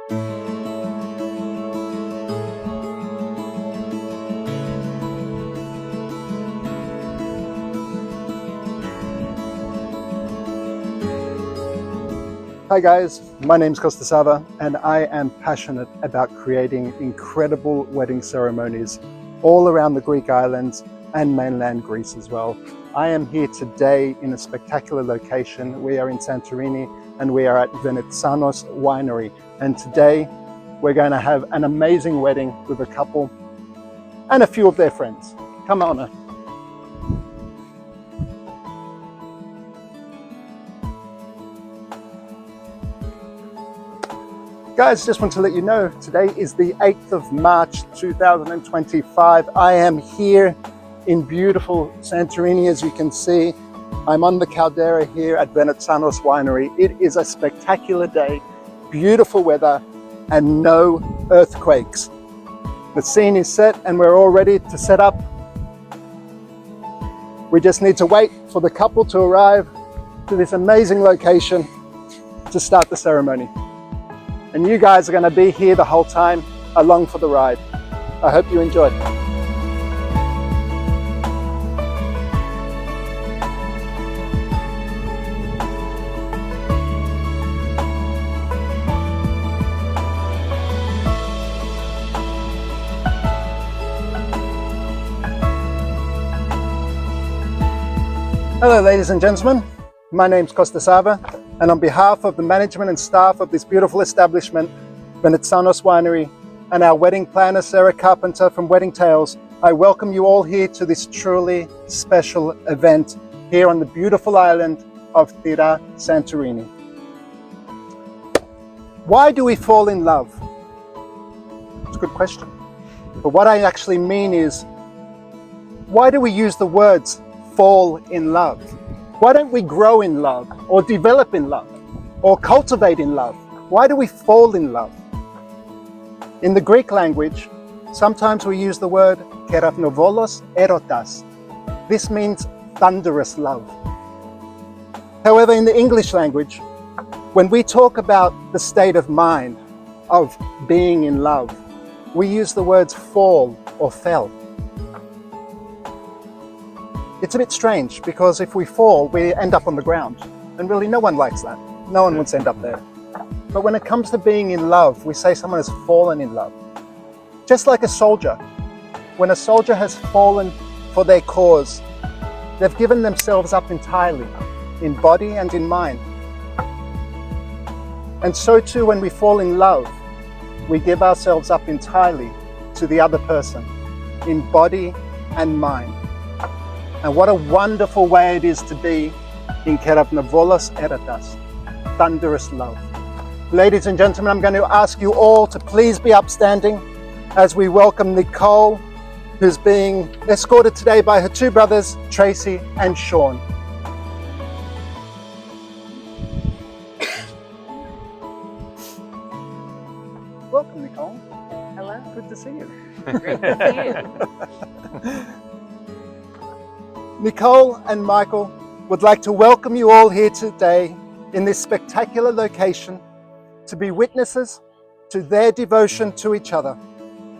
Hi guys, my name's Kosta Savva and I am passionate about creating incredible wedding ceremonies all around the Greek islands and mainland Greece as well. I am here today in a spectacular location. We are in Santorini and we are at Venetsanos Winery, and today we're going to have an amazing wedding with a couple and a few of their friends. Come on. Guys, just want to let you know, today is the 8th of March 2025. I am here in beautiful Santorini, as you can see. I'm on the caldera here at Venetsanos Winery. It is a spectacular day, beautiful weather, and no earthquakes. The scene is set and we're all ready to set up. We just need to wait for the couple to arrive to this amazing location to start the ceremony. And you guys are going to be here the whole time, along for the ride. I hope you enjoy. Hello ladies and gentlemen, my name's Kosta Savva, and on behalf of the management and staff of this beautiful establishment, Venetsanos Winery, and our wedding planner, Sarah Carpenter from Wedding Tales, I welcome you all here to this truly special event here on the beautiful island of Thira, Santorini. Why do we fall in love? It's a good question. But what I actually mean is, why do we use the words fall in love? Why don't we grow in love, or develop in love, or cultivate in love? Why do we fall in love? In the Greek language, sometimes we use the word keravnovolos erotas. This means thunderous love. However, in the English language, when we talk about the state of mind of being in love, we use the words fall or fell. It's a bit strange because if we fall, we end up on the ground. And really, no one likes that. No one wants to end up there. But when it comes to being in love, we say someone has fallen in love. Just like a soldier. When a soldier has fallen for their cause, they've given themselves up entirely, in body and in mind. And so too, when we fall in love, we give ourselves up entirely to the other person, in body and mind. And what a wonderful way it is to be in keravnovolos erotas, thunderous love. Ladies and gentlemen, I'm going to ask you all to please be upstanding as we welcome Nicole, who's being escorted today by her two brothers, Tracy and Sean. Welcome, Nicole. Hello. Good to see you. Great to see you. Nicole and Michael would like to welcome you all here today in this spectacular location to be witnesses to their devotion to each other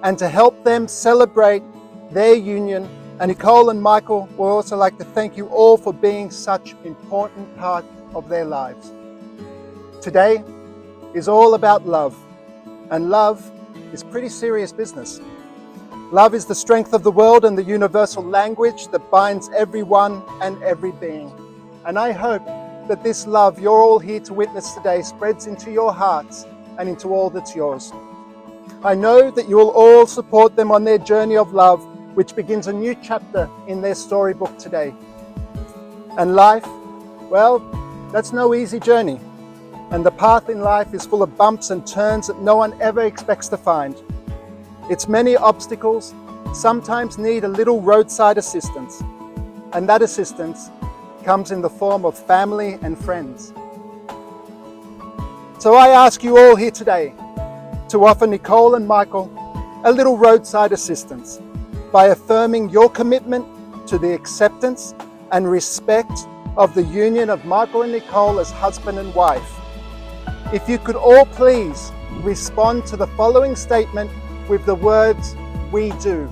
and to help them celebrate their union. And Nicole and Michael would also like to thank you all for being such an important part of their lives. Today is all about love, and love is pretty serious business. Love is the strength of the world and the universal language that binds everyone and every being. And I hope that this love you're all here to witness today spreads into your hearts and into all that's yours. I know that you will all support them on their journey of love, which begins a new chapter in their storybook today. And life, well, that's no easy journey. And the path in life is full of bumps and turns that no one ever expects to find. Its many obstacles sometimes need a little roadside assistance, and that assistance comes in the form of family and friends. So I ask you all here today to offer Nicole and Michael a little roadside assistance by affirming your commitment to the acceptance and respect of the union of Michael and Nicole as husband and wife, if you could all please respond to the following statement with the words, "We do."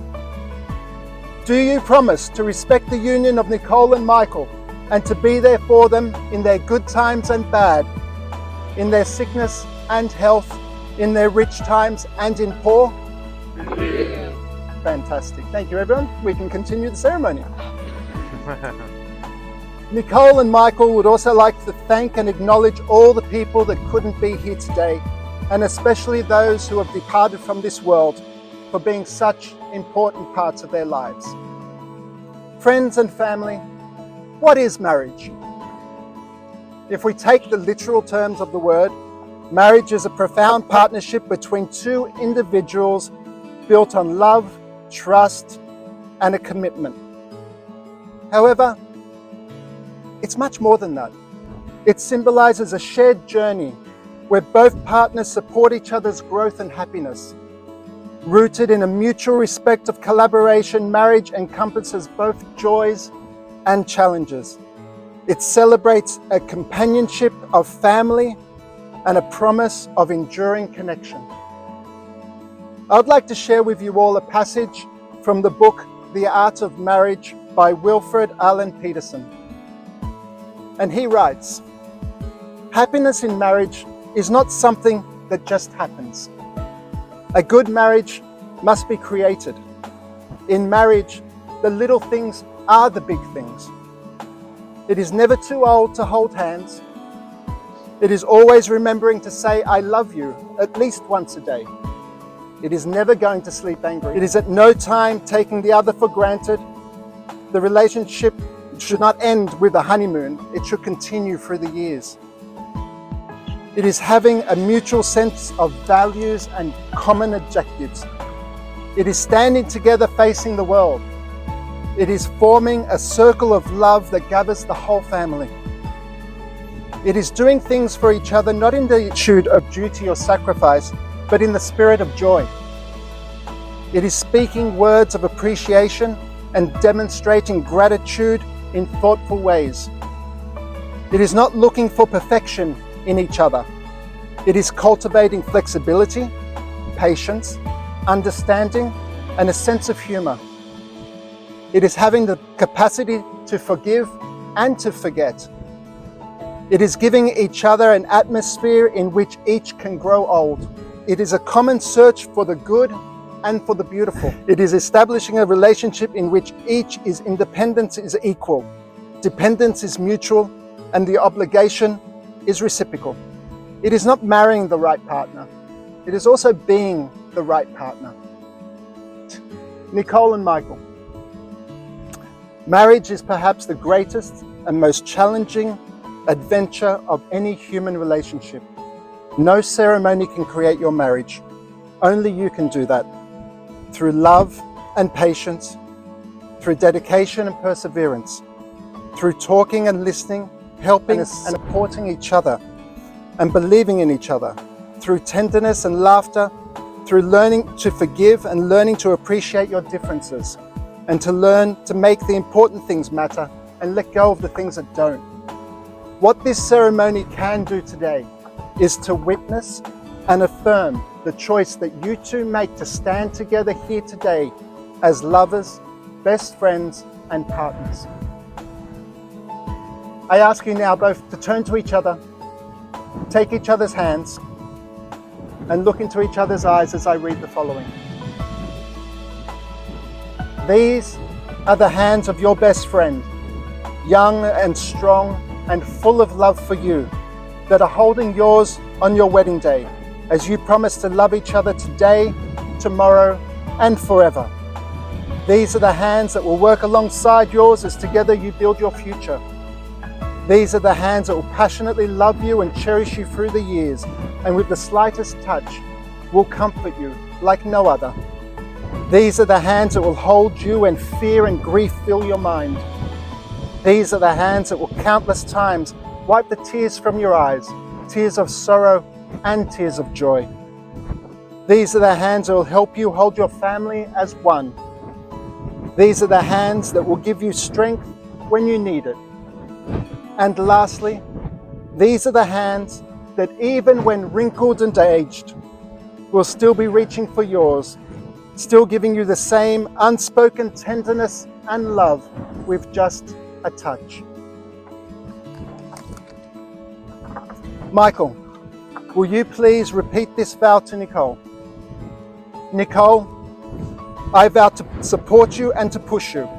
Do you promise to respect the union of Nicole and Michael and to be there for them in their good times and bad, in their sickness and health, in their rich times and in poor? Yeah. Fantastic. Thank you, everyone. We can continue the ceremony. Nicole and Michael would also like to thank and acknowledge all the people that couldn't be here today, and especially those who have departed from this world, for being such important parts of their lives. Friends and family, what is marriage? If we take the literal terms of the word, marriage is a profound partnership between two individuals built on love, trust, and a commitment. However, it's much more than that. It symbolizes a shared journey where both partners support each other's growth and happiness. Rooted in a mutual respect of collaboration, marriage encompasses both joys and challenges. It celebrates a companionship of family and a promise of enduring connection. I'd like to share with you all a passage from the book The Art of Marriage by Wilfred Allen Peterson. And he writes, "Happiness in marriage is not something that just happens. A good marriage must be created. In marriage, the little things are the big things. It is never too old to hold hands. It is always remembering to say, 'I love you,' at least once a day. It is never going to sleep angry. It is at no time taking the other for granted. The relationship should not end with a honeymoon. It should continue through the years. It is having a mutual sense of values and common objectives. It is standing together facing the world. It is forming a circle of love that gathers the whole family. It is doing things for each other not in the attitude of duty or sacrifice, but in the spirit of joy. It is speaking words of appreciation and demonstrating gratitude in thoughtful ways. It is not looking for perfection in each other. It is cultivating flexibility, patience, understanding, and a sense of humor. It is having the capacity to forgive and to forget. It is giving each other an atmosphere in which each can grow old. It is a common search for the good and for the beautiful. It is establishing a relationship in which each is independence is equal, dependence is mutual, and the obligation is reciprocal. It is not marrying the right partner. It is also being the right partner. Nicole and Michael. Marriage is perhaps the greatest and most challenging adventure of any human relationship. No ceremony can create your marriage. Only you can do that. Through love and patience, through dedication and perseverance, through talking and listening, helping and supporting each other, and believing in each other, through tenderness and laughter, through learning to forgive and learning to appreciate your differences, and to learn to make the important things matter and let go of the things that don't. What this ceremony can do today is to witness and affirm the choice that you two make to stand together here today as lovers, best friends, and partners. I ask you now both to turn to each other, take each other's hands, and look into each other's eyes as I read the following. These are the hands of your best friend, young and strong and full of love for you, that are holding yours on your wedding day, as you promise to love each other today, tomorrow, and forever. These are the hands that will work alongside yours as together you build your future. These are the hands that will passionately love you and cherish you through the years, and with the slightest touch will comfort you like no other. These are the hands that will hold you when fear and grief fill your mind. These are the hands that will countless times wipe the tears from your eyes, tears of sorrow and tears of joy. These are the hands that will help you hold your family as one. These are the hands that will give you strength when you need it. And lastly, these are the hands that even when wrinkled and aged, will still be reaching for yours, still giving you the same unspoken tenderness and love with just a touch. Michael, will you please repeat this vow to Nicole? Nicole, I vow to support you and to push you.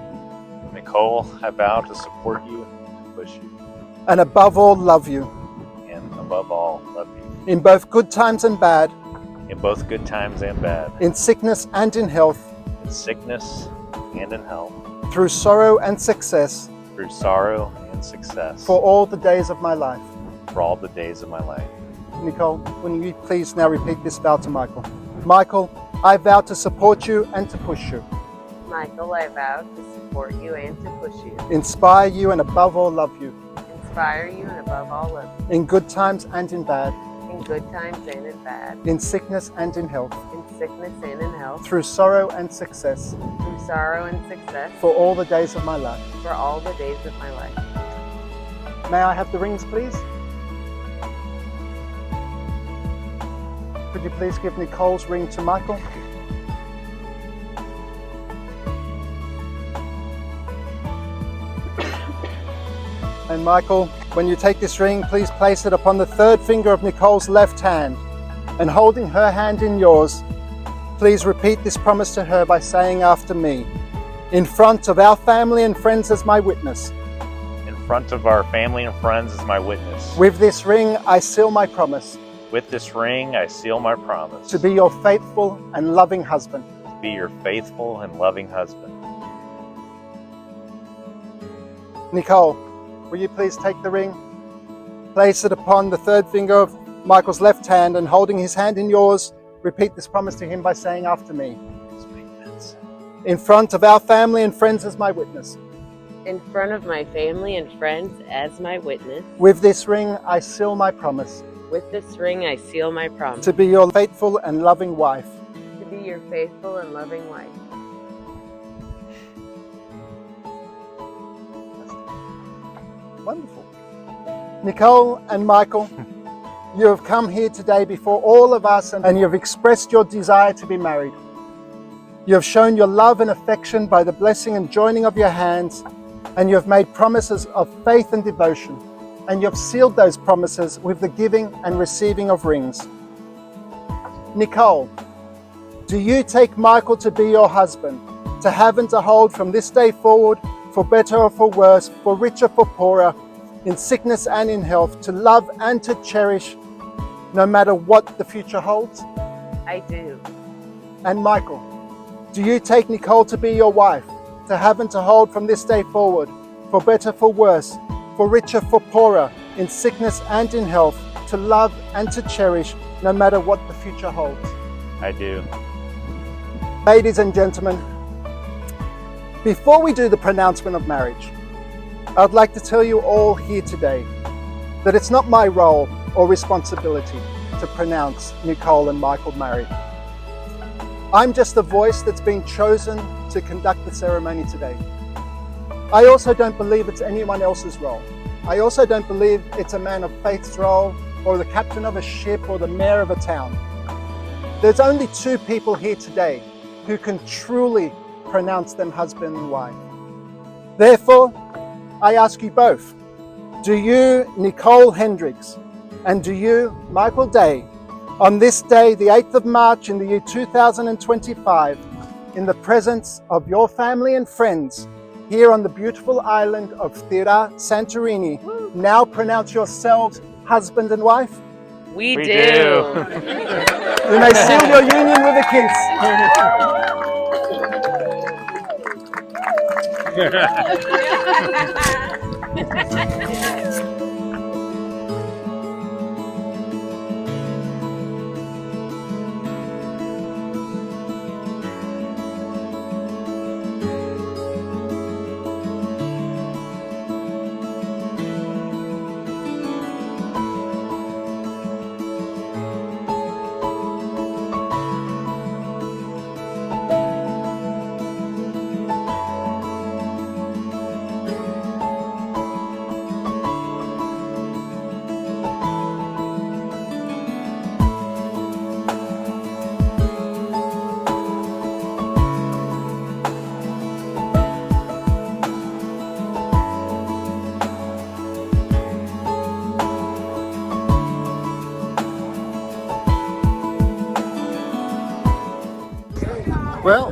Nicole, I vow to support you and to push you. And above all, love you. And above all, love you. In both good times and bad. In both good times and bad. In sickness and in health. In sickness and in health. Through sorrow and success. Through sorrow and success. For all the days of my life. For all the days of my life. Nicole, will you please now repeat this vow to Michael? Michael, I vow to support you and to push you. Michael, I vow to support you and to push you. Inspire you and above all love you. Inspire you and above all love you. In good times and in bad. In good times and in bad. In sickness and in health. In sickness and in health. Through sorrow and success. Through sorrow and success. For all the days of my life. For all the days of my life. May I have the rings, please? Could you please give Nicole's ring to Michael? And Michael, when you take this ring, please place it upon the third finger of Nicole's left hand. And holding her hand in yours, please repeat this promise to her by saying after me, in front of our family and friends as my witness. In front of our family and friends as my witness. With this ring, I seal my promise. With this ring, I seal my promise. To be your faithful and loving husband. To be your faithful and loving husband. Nicole, will you please take the ring? Place it upon the third finger of Michael's left hand and holding his hand in yours, repeat this promise to him by saying after me. In front of our family and friends as my witness. In front of my family and friends as my witness. With this ring, I seal my promise. With this ring, I seal my promise. To be your faithful and loving wife. To be your faithful and loving wife. Wonderful. Nicole and Michael, you have come here today before all of us and you have expressed your desire to be married. You have shown your love and affection by the blessing and joining of your hands, and you have made promises of faith and devotion, and you have sealed those promises with the giving and receiving of rings. Nicole, do you take Michael to be your husband, to have and to hold from this day forward, for better or for worse, for richer, for poorer, in sickness and in health, to love and to cherish, no matter what the future holds? I do. And Michael, do you take Nicole to be your wife, to have and to hold from this day forward, for better, for worse, for richer, for poorer, in sickness and in health, to love and to cherish, no matter what the future holds? I do. Ladies and gentlemen, before we do the pronouncement of marriage, I'd like to tell you all here today that it's not my role or responsibility to pronounce Nicole and Michael married. I'm just the voice that's been chosen to conduct the ceremony today. I also don't believe it's anyone else's role. I also don't believe it's a man of faith's role or the captain of a ship or the mayor of a town. There's only two people here today who can truly pronounce them husband and wife. Therefore, I ask you both, do you, Nicole Hendricks, and do you, Michael Day, on this day, the 8th of March in the year 2025, in the presence of your family and friends, here on the beautiful island of Santorini, now pronounce yourselves husband and wife? We do. You may seal your union with a kiss. Well,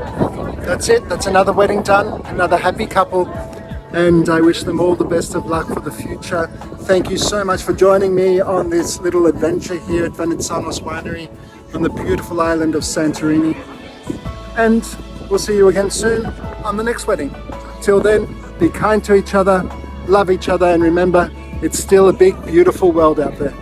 that's it. That's another wedding done, another happy couple. And I wish them all the best of luck for the future. Thank you so much for joining me on this little adventure here at Venetzanos Winery on the beautiful island of Santorini. And we'll see you again soon on the next wedding. Till then, be kind to each other, love each other, and remember, it's still a big, beautiful world out there.